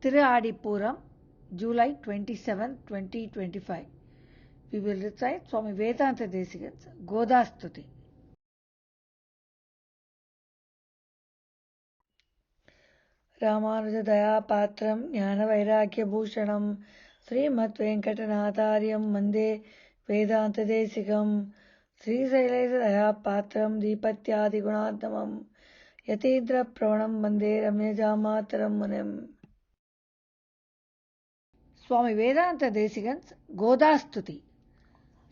Tiradipuram, July 27, 2025. We will recite Swami Vedanta Desikan's Godastuti. Ramanujadayapatram Jnanavairagyabhushanam Srimadvenkatanathaaryam Vande Vedanta Desikam Srisailesadayapatram Deepatyadigunattamam Yatindra Pravanam Vande Ramyajamataram Munim. Swami Vedanta Desikan's Godastuti.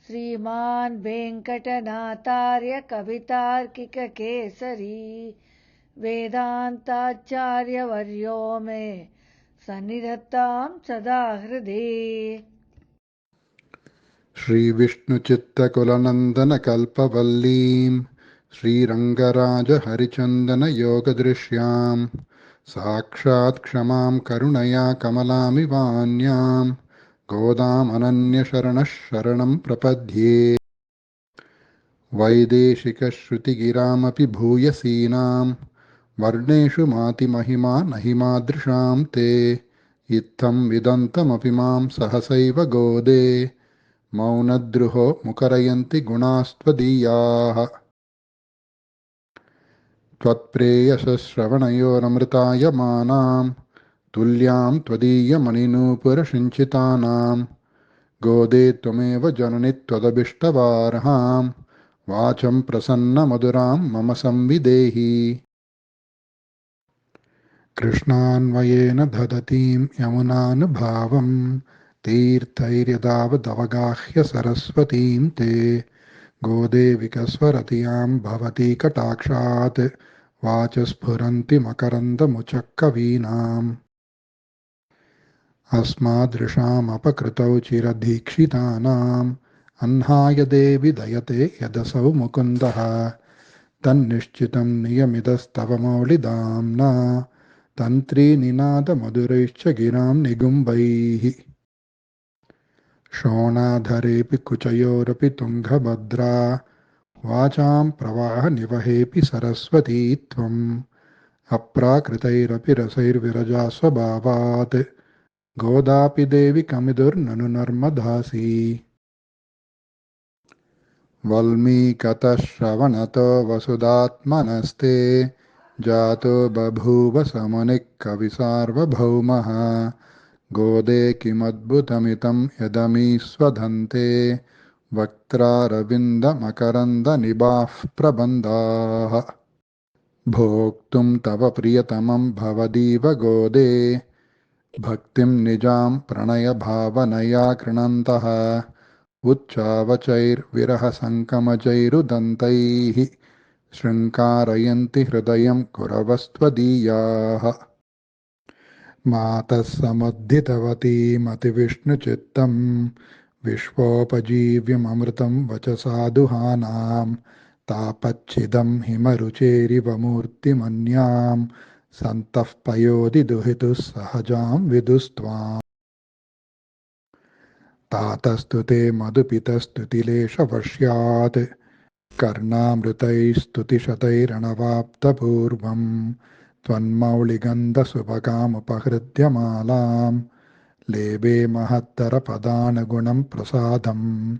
Sriman Venkatanatarya Kavitarkika Kesari Vedantacharya Varyo Me Sannidhattam Sada Hride. Shri Vishnu Chitta Kulanandana Kalpavallim Shri Rangaraja Harichandana Yoga Drishyam Sakshat Kshamam Karunaya Kamalami Vanyam Godam Ananya Sharanash Sharanam Prapadye Vaideshika Shruti Giramapi Bhuyasinam Varneshu Mati Mahima Nahimadrisham Te Ittham Vidantam Apimam Sahasaiva Gode Maunadruho Mukarayanti Gunastvadiyaha Tvatpreyasasravanayoramritaya Manam Tulyam Tvadiya Maninupura Shinchitanam Gode Tvameva Janani Tvadabishtavarham Vacham Prasanna Maduram Mama Samvidehi Krishnanvayena Dhadatim Yamunanubhavam Tirthairyadavadavagahya Saraswatim Te Gode Vikasvaratiyam Bhavati Katakshat Vachaspuranti Makaranda Muchakkavinam Asmadrisham Apakritau Chiradhikshitanam Anhaya Devi Dayate Yadasau Mukundaha Tannishchitam Niyamidastavamaulidamna Tantri Ninada Maduraischa Giram Nigumbaihi Shonadharepi Kuchayorapi Tunghabhadra Vacham Pravaha Nivahepi Saraswati Tvam Aprakritayrapi Rasairviraja Swabhavat Godapi Devi Kamidur Nanu Narmadhasi Valmikata Shravanato Vasudatmanaste Jato Babhuva Samanik Kavisarva Bhaumaha Gode Kimadbhutamitam Yadami Swadhante Vaktra Ravinda Makaranda Nibah Prabandha Bhoktum Tava Priyatamam Bhavadiva Gode Bhaktim Nijam Pranaya Bhavanaya Krinantaha Uchavachair Viraha Sankamachairu Dantaihi Shrinkarayanti Hridayam Kuravastvadiyaha Matas Samadhitavati Mati Vishnu Chittam Vishwopajivyam Amritam Vachasadhuhanam Tapachidam Himarucheri Vamurti Manyam Santaf Payodi Duhitus Sahajam Vidustvam Tatastute Madhupitastutilesha Vashyat Karnamrutaistutishatairanavaptapurvam Tvanmauliganda Subhakamupakhrityamalam Lebe Mahattara Padanagunam Prasadam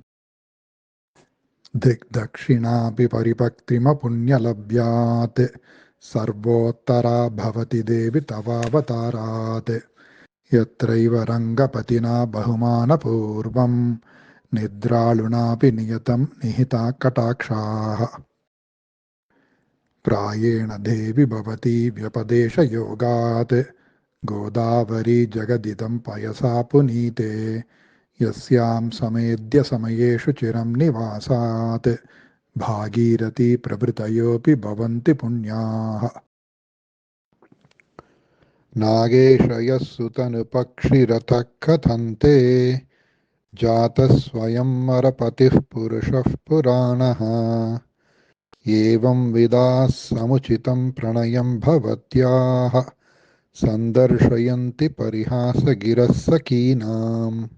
Digdakshinapi Paripaktima Punyalabhyat Sarvottara Bhavati Devi Tavavatarat Yatraiva Rangapatina Bahumana Purvam Nidralunapi Niyatam Nihita Katakshaha Prayena Devi Bhavati Vyapadesha Yogat Godavari Jagadidam Payasa Punite Yasyam Samedya Samayeshu Chiram Nivasat Bhagirati Prabhritayopi Bhavanti Punyaha Nageshayasutanupakshiratha Kathante Jatasvayammarapatih Purushah Puranaha Evam Vidas Samuchitam Pranayam Bhavatyaha Sandarshayanti Parihasa Girassakinam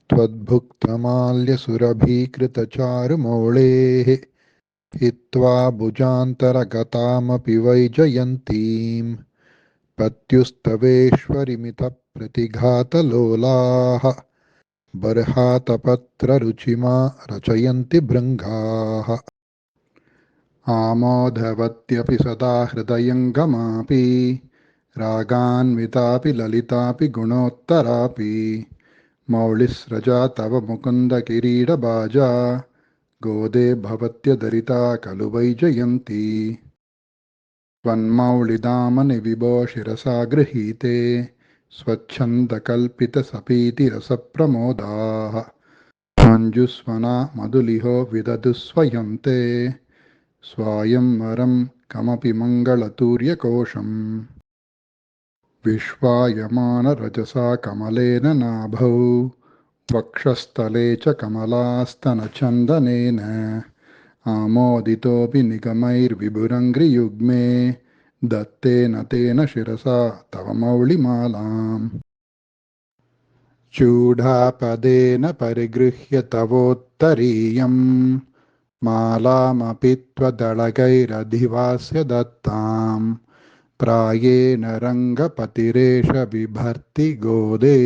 Tvadbhuktamalya Surabhikrita Charumole Hitva Bhujantara Gatamapi Vaijayantim पत्युस्तवेश्वरिमितप्रतिघातलोलाः बर्हातपत्ररुचिमा रचयन्ति भृङ्गाः आमोदवत्यपि सदा हृदयङ्गमापि रागान्वितापि ललितापि गुणोत्तरापि मौलिस्रजा तव मुकुन्दकिरीटबाजा गोदे भवत्यदरिता खलु वैजयन्ती त्वन्मौलिदामनिविभो शिरसा गृहीते स्वच्छन्दकल्पितसपीतिरसप्रमोदाः मञ्जुस्वना मधुलिहो विदधु स्वयं ते स्वायंवरं कमपि मङ्गलतूर्यकोशम् विश्वायमानरजसा कमलेन नाभौ वक्षस्थले च कमलास्तनचन्दनेन आमोदितोऽपि निगमैर्विभुरङ्घ्रियुग्मे दत्तेन तेन शिरसा तव मौलिमालाम् चूडापदेन परिगृह्य तवोत्तरीयम् मालामपि त्वदळगैरधिवास्य दत्ताम् प्रायेण रङ्गपतिरेष बिभर्ति गोदे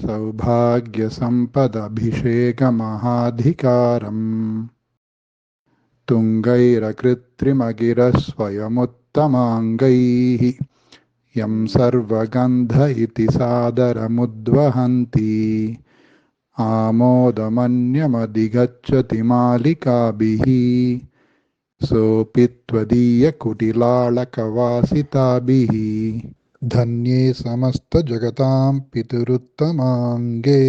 सौभाग्यसम्पदभिषेकमहाधिकारम् तुङ्गैरकृत्रिमगिरस्वयमुत्तमाङ्गैः यं सर्वगन्ध इति सादरमुद्वहन्ति आमोदमन्यमधिगच्छति मालिकाभिः सोऽपि त्वदीयकुटिलाळकवासिताभिः धन्ये समस्तजगतां पितुरुत्तमाङ्गे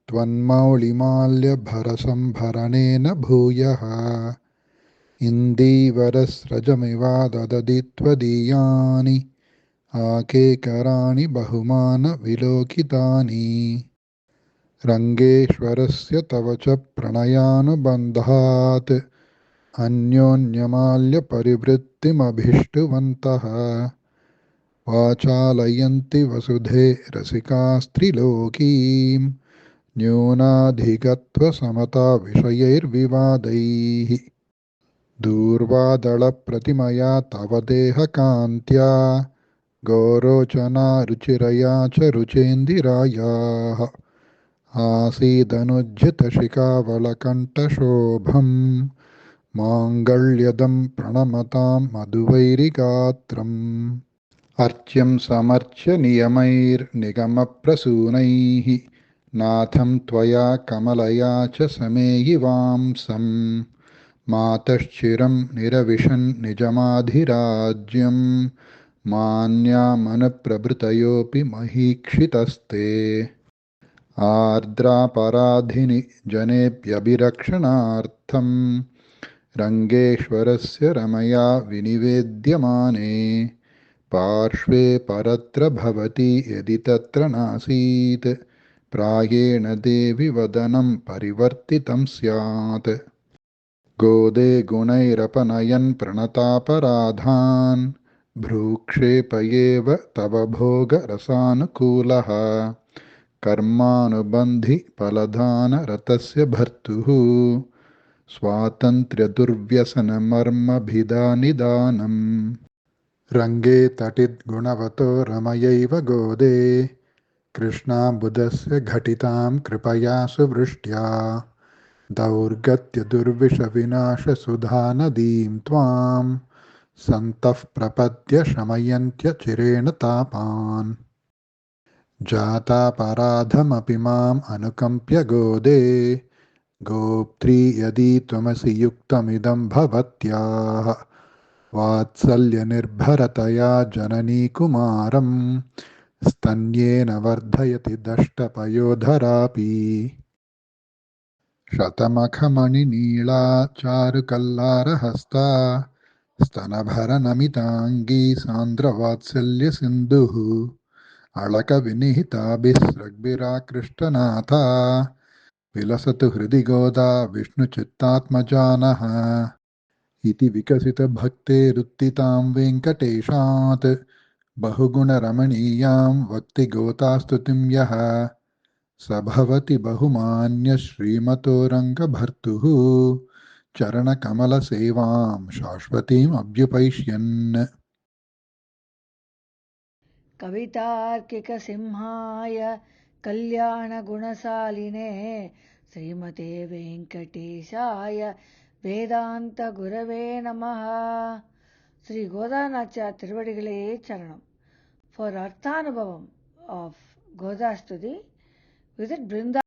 त्वन्मौलिमाल्यभरसम्भरणेन भूयः इन्दीवरस्रजमिवाददति त्वदीयानि आकेकराणि बहुमानविलोकितानि रङ्गेश्वरस्य तव च प्रणयानुबन्धात् अन्योन्यमाल्यपरिवृत्तिमभीष्टवन्तः वाचालयन्ति वसुधे रसिकास्त्रिलोकीं न्यूनाधिकत्वसमता विषयैर्विवादैः दूर्वादलप्रतिमया तव देहकान्त्या गोरोचना रुचिरया च रुचेन्दिरायाः आसीदनुज्झितशिखावलकण्ठशोभम् माङ्गल्यदं प्रणमतां मधुवैरिगात्रम् अर्च्यं समर्च्य नियमैर्निगमप्रसूनैः नाथं त्वया कमलया च समेयिवांसं मातश्चिरं निरविशन् निजमाधिराज्यं मान्यामनुप्रभृतयोऽपि महीक्षितस्ते आर्द्रापराधिनि जनेभ्यभिरक्षणार्थं रङ्गेश्वरस्य रमया विनिवेद्यमाने पार्श्वे परत्र भवति यदि तत्र नासीत् प्रायेण देवि वदनं परिवर्तितं स्यात् गोदे गुणैरपनयन् प्रणतापराधान् भ्रूक्षेपयेव तव भोगरसानुकूलः कर्मानुबन्धि फलदानरतस्य भर्तुः स्वातन्त्र्यदुर्व्यसनमर्मभिदानिदानम् रङ्गे तटिद्गुणवतो रमयैव गोदे कृष्णाम्बुदस्य घटितां कृपया सुवृष्ट्या दौर्गत्यदुर्विषविनाशसुधानदीं त्वां सन्तः प्रपद्य शमयन्त्यचिरेण तापान् जातापराधमपि माम् अनुकम्प्य गोदे गोप्त्री यदि त्वमसि युक्तमिदं भवत्याः वात्सल्यनिर्भरतया जननी कुमारं स्तन्येन वर्धयति दष्टपयोधरापि शतमखमणिनीला चारुकल्लारहस्ता स्तनभरनमिताङ्गी सान्द्रवात्सल्यसिन्धुः अलकविनिहिताभिस्रग्भिराकृष्टनाथा विलसतु हृदि गोदा विष्णुचित्तात्मजानः इति विकसितभक्तेरुत्थितां वेङ्कटेशात् बहुगुणरमणीयां वक्ति गोतास्तुतिं यः स भवति बहुमान्यः श्रीमतो रङ्गभर्तुः चरणकमलसेवां शाश्वतीम् अभ्युपैष्यन् कवितार्किकसिंहाय कल्याणगुणशालिने श्रीमते वेङ्कटेशाय वेदान्तगुरवे नमः. Sri Godanacha Tiruvadigaleye Charanam. For Arthanubhavam of Godastuti, visit Brinda